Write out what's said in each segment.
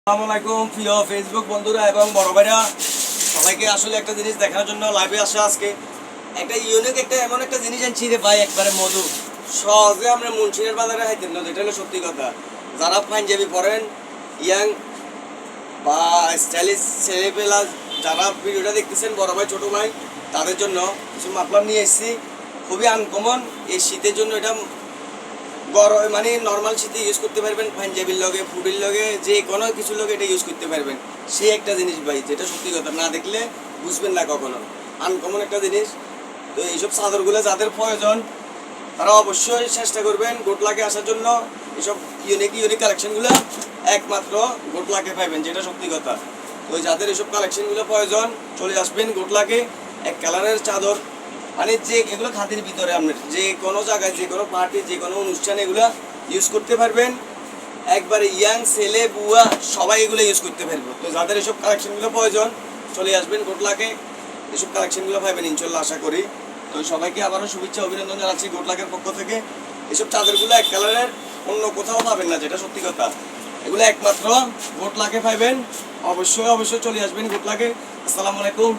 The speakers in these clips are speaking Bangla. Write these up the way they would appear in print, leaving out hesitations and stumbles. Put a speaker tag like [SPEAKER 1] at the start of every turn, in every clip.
[SPEAKER 1] আসসালামু আলাইকুম প্রিয় ফেসবুক বন্ধুরা এবং বড় ভাইরা, সবাইকে আসলে একটা জিনিস দেখানোর জন্য লাইভে আসা। আজকে একটা ইউনিক এমন একটা জিনিস আনছি রে ভাই, একবারে মধু। সহজে আমরা মুন্সিরের বাজারে হাইতেন না, এটা হলো সত্যি কথা। যারা পাঞ্জাবি পরেন, ইয়াং বা স্টাইলিশ ছেলেপেলা যারা ভিডিওটা দেখতেছেন, বড় ভাই ছোট ভাই, তাদের জন্য কিছু মাফলার নিয়ে এসেছি। খুবই আনকমন এই শীতের জন্য। এটা গরম মানে নর্মাল শীতে ইউজ করতে পারবেন, পাঞ্জাবির লগে ফুডির লগে যে কোনো কিছুর লগে এটা ইউজ করতে পারবেন। সেই একটা জিনিস ভাই, যেটা সত্যি কথা, না দেখলে বুঝবেন না কখনো। আনকমন একটা জিনিস। তো এইসব চাদরগুলো যাদের প্রয়োজন তারা অবশ্যই চেষ্টা করবেন গোটলাকে আসার জন্য। এইসব ইউনিক কালেকশনগুলো একমাত্র গোটলাকে পাইবেন, যেটা সত্যি কথা। তো যাদের এইসব কালেকশনগুলো প্রয়োজন চলে আসবেন গোটলাকে। এক কালারের চাদর, মানে যে এগুলো খাদের ভিতরে আপনার যে কোনো জায়গায়, যে কোনো পার্টি, যে কোনো অনুষ্ঠানে এগুলো ইউজ করতে পারবেন। একবারে ইয়াং ছেলে বুয়া সবাই এগুলো ইউজ করতে পারবে। তো যাদের এসব কালেকশনগুলো প্রয়োজন চলে আসবেন গোটলাকে। এসব কালেকশনগুলো পাবেন ইনশাল্লাহ, আশা করি। তো সবাইকে আবারও শুভেচ্ছা অভিনন্দন জানাচ্ছি গোটলাকের পক্ষ থেকে। এসব চাদরগুলো এক কালারের অন্য কোথাও পাবেন না, যেটা সত্যি কথা। এগুলো একমাত্র গোটলাকে পাইবেন। অবশ্যই চলে আসবেন গোটলাকে। আসসালামু আলাইকুম।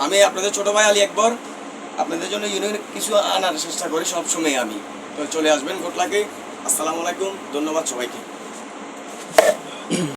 [SPEAKER 1] আমি আপনাদের ছোট ভাই আলী আকবর, আপনাদের জন্য ইউনিক কিছু আনার চেষ্টা করি সবসময় আমি। তো চলে আসবেন গোটলাকে। আসসালামু আলাইকুম, ধন্যবাদ সবাইকে।